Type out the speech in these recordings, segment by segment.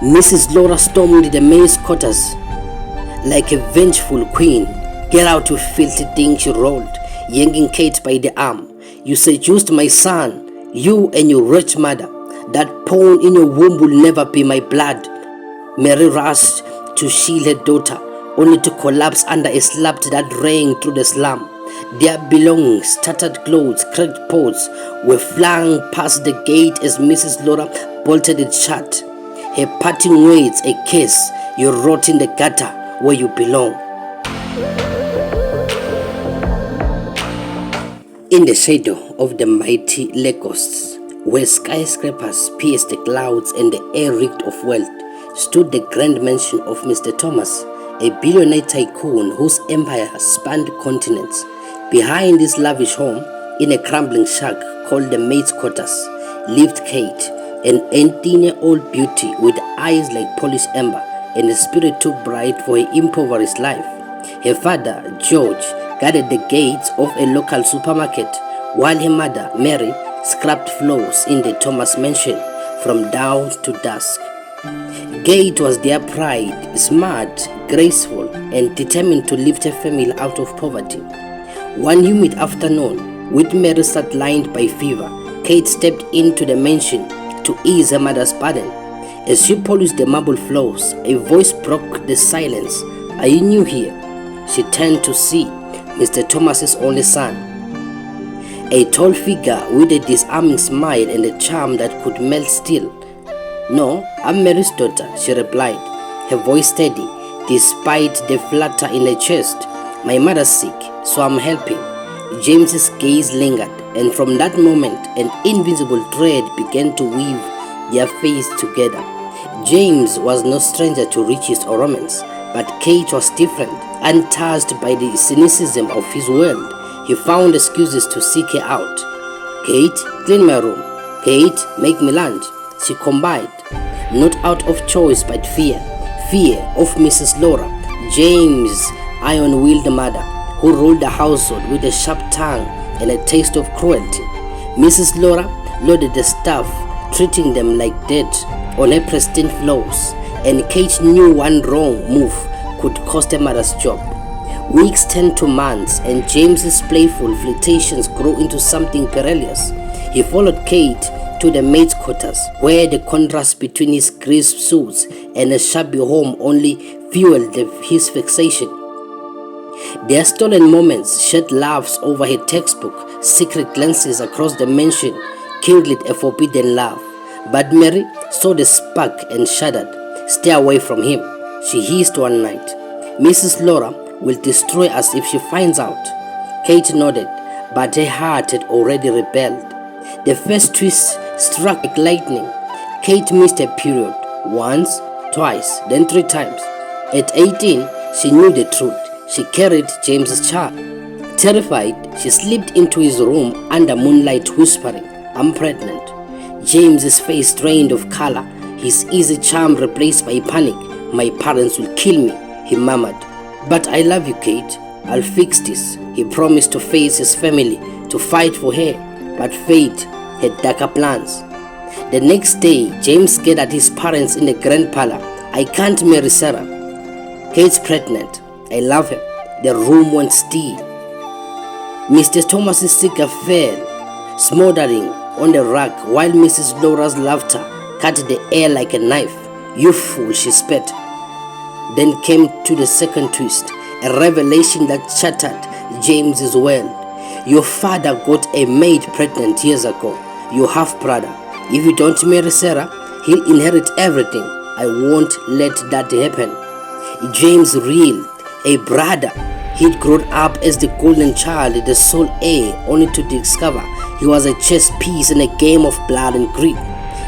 Mrs. Laura stormed the maid's quarters like a vengeful queen. "Get out, you filthy thing," she roared, yanking Kate by the arm. "You seduced my son, you and your rich mother. That pawn in your womb will never be my blood." Mary rushed to shield her daughter, only to collapse under a slap that rang through the slum. Their belongings, tattered clothes, cracked pots, were flung past the gate as Mrs. Laura bolted it shut. Her parting words a kiss: "You rot in the gutter where you belong." In the shadow of the mighty Lagos, where skyscrapers pierced the clouds and the air reeked of wealth, stood the grand mansion of Mr. Thomas, a billionaire tycoon whose empire spanned continents. Behind this lavish home, in a crumbling shack called the Maid's Quarters, lived Kate, an 18-year-old beauty with eyes like polished amber and a spirit too bright for her impoverished life. Her father, George, guarded the gates of a local supermarket, while her mother, Mary, scrubbed floors in the Thomas mansion from dawn to dusk. Kate was their pride, smart, graceful, and determined to lift her family out of poverty. One humid afternoon, with Mary sidelined by fever, Kate stepped into the mansion to ease her mother's burden. As she polished the marble floors, a voice broke the silence. "Are you new here?" She turned to see Mr. Thomas's only son, a tall figure with a disarming smile and a charm that could melt steel. "No, I'm Mary's daughter," she replied, her voice steady despite the flutter in her chest. "My mother's sick, so I'm helping." James's gaze lingered, and from that moment an invisible thread began to weave their faces together. James was no stranger to riches or romance, but Kate was different. Untouched by the cynicism of his world, he found excuses to seek her out. "Kate, clean my room. Kate, make me lunch," she combined, not out of choice but fear. Fear of Mrs. Laura, James' iron-willed mother, who ruled the household with a sharp tongue and a taste of cruelty. Mrs. Laura loaded the staff, treating them like dirt on her pristine floors, and Kate knew one wrong move could cost her mother's job. Weeks turned to months, and James's playful flirtations grew into something perilous. He followed Kate to the maid's quarters, where the contrast between his crisp suits and a shabby home only fueled his fixation. Their stolen moments, shared laughs over her textbook, secret glances across the mansion, kindled a forbidden love. But Mary saw the spark and shuddered. "Stay away from him," she hissed one night. "Mrs. Laura will destroy us if she finds out." Kate nodded, but her heart had already rebelled. The first twist struck like lightning. Kate missed a period, once, twice, then 3 times. At 18, she knew the truth. She carried James's child. Terrified, she slipped into his room under moonlight, whispering, "I'm pregnant." James's face drained of color, his easy charm replaced by panic. "My parents will kill me," he murmured. "But I love you, Kate. I'll fix this." He promised to face his family, to fight for her, but fate had darker plans. The next day, James gathered his parents in the grand parlor. "I can't marry Sarah. Kate's pregnant. I love her." The room went still. Mr. Thomas's cigar fell, smoldering on the rug, while Mrs. Laura's laughter cut the air like a knife. "You fool," she spat. Then came to the second twist, a revelation that shattered James's world. "Your father got a maid pregnant years ago, your half-brother. If you don't marry Sarah, he'll inherit everything. I won't let that happen." James reeled. A brother. He'd grown up as the golden child, the sole heir, only to discover he was a chess piece in a game of blood and greed.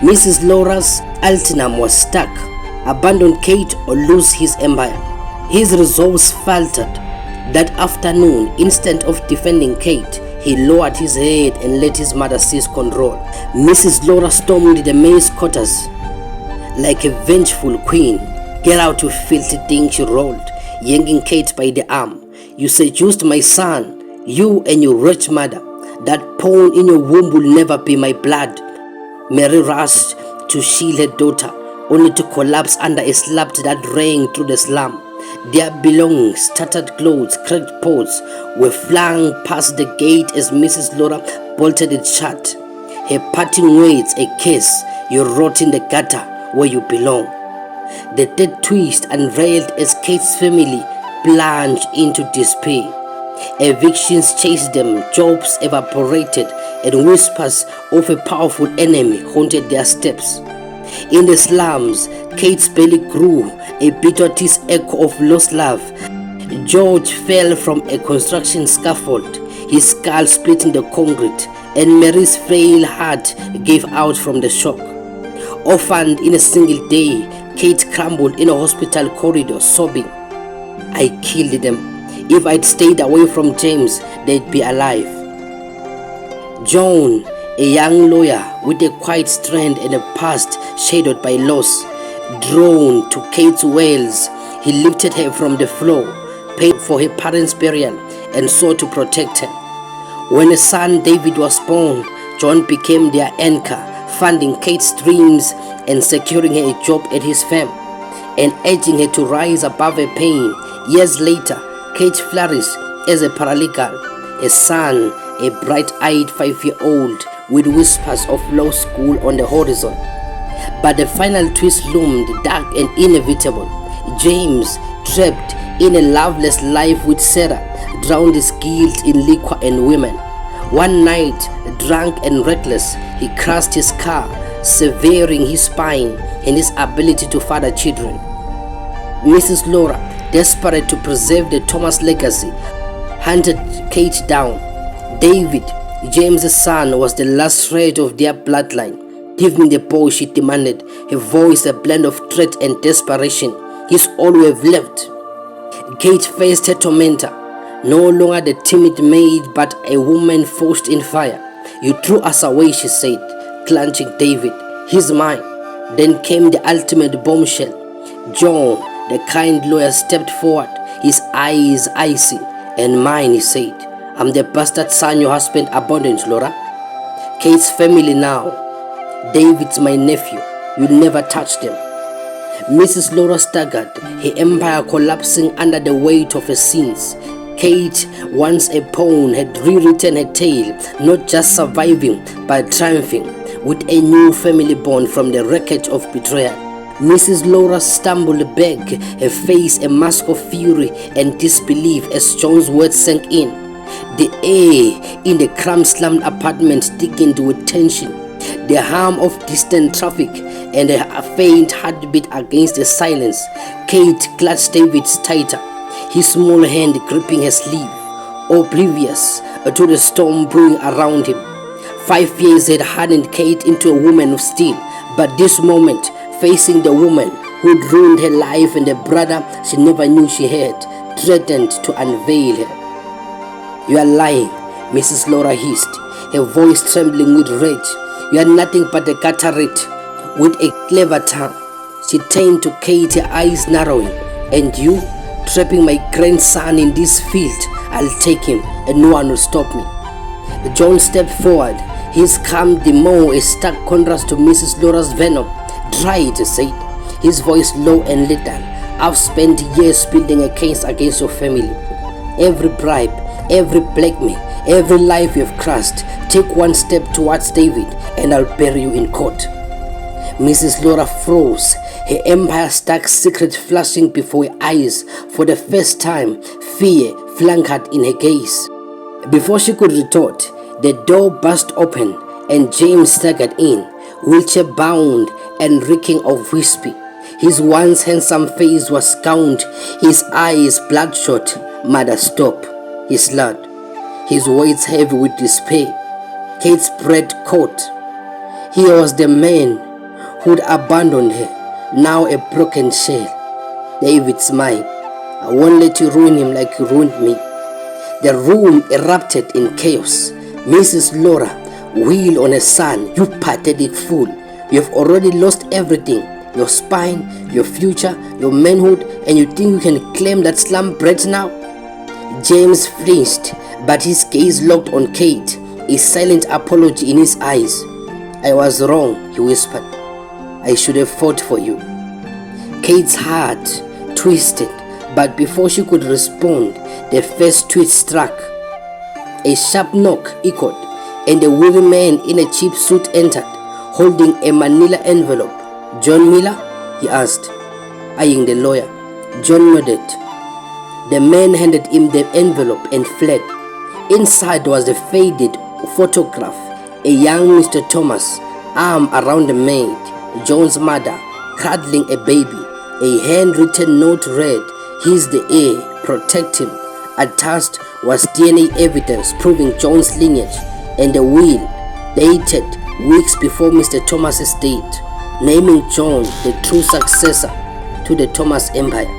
Mrs. Laura's ultimatum was stuck: abandon Kate or lose his empire. His resolves faltered. That afternoon, instead of defending Kate, he lowered his head and let his mother seize control. Mrs. Laura stormed the maid's quarters like a vengeful queen. "Get out, you filthy thing," she roared, yanking Kate by the arm. "You seduced my son, you and your rich mother. That pawn in your womb will never be my blood." Mary rushed to shield her daughter, only to collapse under a slap that rang through the slum. Their belongings, tattered clothes, cracked pots, were flung past the gate as Mrs. Laura bolted it shut. Her parting words a kiss, "You rot in the gutter where you belong." The dead twist unveiled as Kate's family plunged into despair. Evictions chased them, jobs evaporated, and whispers of a powerful enemy haunted their steps. In the slums, Kate's belly grew, a bitter echo of lost love. George fell from a construction scaffold, his skull split in the concrete, and Mary's frail heart gave out from the shock. Orphaned in a single day, Kate crumbled in a hospital corridor, sobbing, "I killed them. If I'd stayed away from James, they'd be alive." John, a young lawyer with a quiet strength and a past shadowed by loss, drawn to Kate's wails, he lifted her from the floor, paid for her parents' burial, and sought to protect her. When a son David was born, John became their anchor, funding Kate's dreams and securing her a job at his firm, and urging her to rise above her pain. Years later, Kate flourished as a paralegal, a son, a bright-eyed 5-year-old with whispers of law school on the horizon. But the final twist loomed, dark and inevitable. James, trapped in a loveless life with Sarah, drowned his guilt in liquor and women. One night, drunk and reckless, he crashed his car, severing his spine and his ability to father children. Mrs. Laura, desperate to preserve the Thomas legacy, hunted Kate down. David, James's son, was the last thread of their bloodline. "Give me the boy," she demanded, her voice a blend of threat and desperation. "He's all we've left." Kate faced her tormentor, no longer the timid maid, but a woman forged in fire. "You threw us away," she said, clutching David. "He's mine." Then came the ultimate bombshell. John, the kind lawyer, stepped forward, his eyes icy. "And mine," he said. "I'm the bastard son your husband abandoned, Laura. Kate's family now. David's my nephew. You'll never touch them." Mrs. Laura staggered, her empire collapsing under the weight of her sins. Kate, once a pawn, had rewritten her tale, not just surviving, but triumphing, with a new family born from the wreckage of betrayal. Mrs. Laura stumbled back, her face a mask of fury and disbelief as John's words sank in. The air in the crumb-slammed apartment thickened with tension, the hum of distant traffic and a faint heartbeat against the silence. Kate clutched David tighter, his small hand gripping her sleeve, oblivious to the storm brewing around him. 5 years had hardened Kate into a woman of steel, but this moment, facing the woman who'd ruined her life and the brother she never knew she had, threatened to unveil her. "You are lying," Mrs. Laura hissed, her voice trembling with rage. "You are nothing but a gutter rat with a clever tongue." She turned to Kate, her eyes narrowing. "And you, trapping my grandson in this field? I'll take him and no one will stop me." John stepped forward, his calm demeanor a stark contrast to Mrs. Laura's venom. "Try it," he said, his voice low and little. "I've spent years building a case against your family. Every bribe, every blackmail, every life you've crushed. Take one step towards David and I'll bury you in court." Mrs. Laura froze, her empire's dark secret flashing before her eyes. For the first time, fear flankered in her gaze. Before she could retort, the door burst open and James staggered in, wheelchair-bound and reeking of whiskey. His once handsome face was scowled, his eyes bloodshot. "Mother, stop," he slurred, his words heavy with despair. Kate's breath caught. Here was the man who'd abandoned her, now a broken shell. "David's mine. I won't let you ruin him like you ruined me." The room erupted in chaos. Mrs. Laura wheeled on her son. "You pathetic fool. You've already lost everything. Your spine, your future, your manhood, and you think you can claim that slum bread now?" James flinched, but his gaze locked on Kate, a silent apology in his eyes. "I was wrong," he whispered. I should have fought for you." Kate's heart twisted, but before she could respond, the first twist struck. A sharp knock echoed, and a weary man in a cheap suit entered, holding a manila envelope. "John Miller?" he asked, eyeing the lawyer. John nodded. The man handed him the envelope and fled. Inside was the faded photograph, a young Mr. Thomas, arm around the maid, John's mother, cradling a baby. A handwritten note read, "He's the heir, protect him." Attached was DNA evidence proving John's lineage, and a will dated weeks before Mr. Thomas's death, naming John the true successor to the Thomas Empire.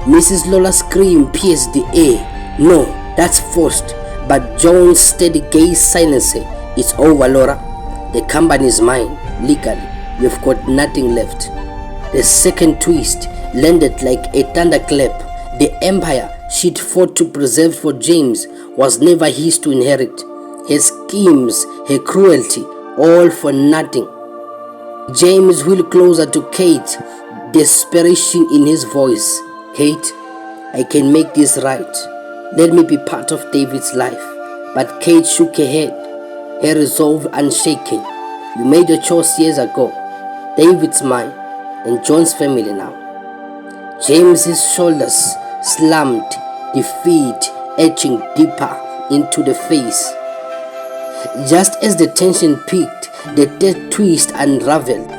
Mrs. Lola screamed pierced the air. "No, that's forced." But John's steady gaze silenced her. "It's over, Laura. The company is mine, legally. You've got nothing left." The second twist landed like a thunderclap. The empire she'd fought to preserve for James was never his to inherit. Her schemes, her cruelty, all for nothing. James wheeled closer to Kate, desperation in his voice. "Kate, I can make this right. Let me be part of David's life." But Kate shook her head, her resolve unshaken. "You made your choice years ago. David's mine, and John's family now." James's shoulders slumped, defeat etching deeper into the face. Just as the tension peaked, the third twist unraveled.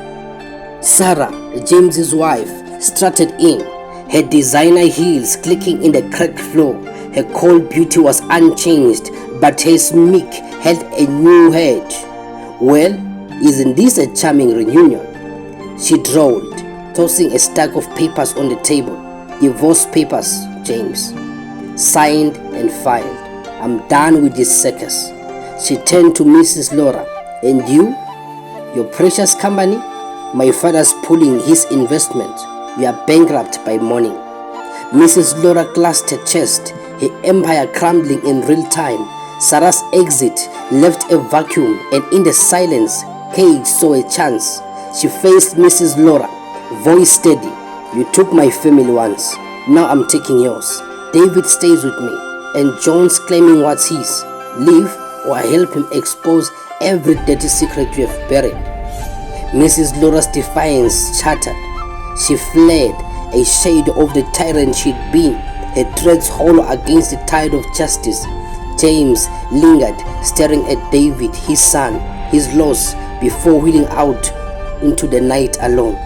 Sarah, James's wife, strutted in, her designer heels clicking in the cracked floor. Her cold beauty was unchanged, but her smirk held a new edge. "Well, isn't this a charming reunion?" she drawled, tossing a stack of papers on the table. "Divorce papers, James. Signed and filed. I'm done with this circus." She turned to Mrs. Laura. "And you? Your precious company?" "My father's pulling his investment. We are bankrupt by morning." Mrs. Laura clasped her chest, her empire crumbling in real time. Sarah's exit left a vacuum, and in the silence, Kate saw a chance. She faced Mrs. Laura, voice steady. "You took my family once. Now I'm taking yours. David stays with me, and John's claiming what's his. Leave, or I help him expose every dirty secret you have buried." Mrs. Laura's defiance chattered. She fled, a shade of the tyrant she'd been, her threads hollow against the tide of justice. James lingered, staring at David, his son, his loss, before wheeling out into the night alone.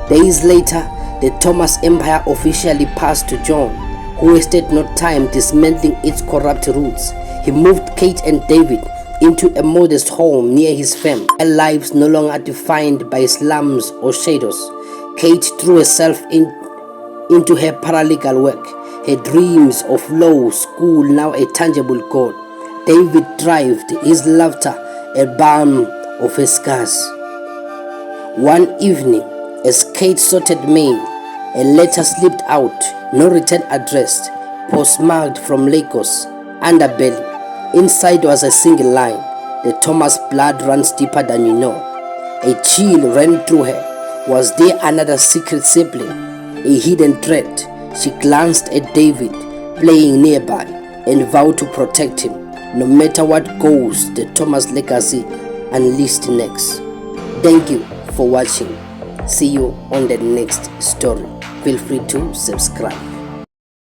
Days later, the Thomas Empire officially passed to John, who wasted no time dismantling its corrupt roots. He moved Kate and David into a modest home near his farm, their lives no longer defined by slums or shadows. Kate threw herself into her paralegal work, her dreams of law school now a tangible goal. David thrived, his laughter a balm of her scars. One evening, as Kate sorted mail, a letter slipped out, no return addressed, postmarked from Lagos, underbelly. Inside was a single line: "The Thomas blood runs deeper than you know." A chill ran through her. Was there another secret sibling, a hidden threat? She glanced at David, playing nearby, and vowed to protect him, no matter what goes the Thomas legacy unleashed next. Thank you for watching. See you on the next story. Feel free to subscribe.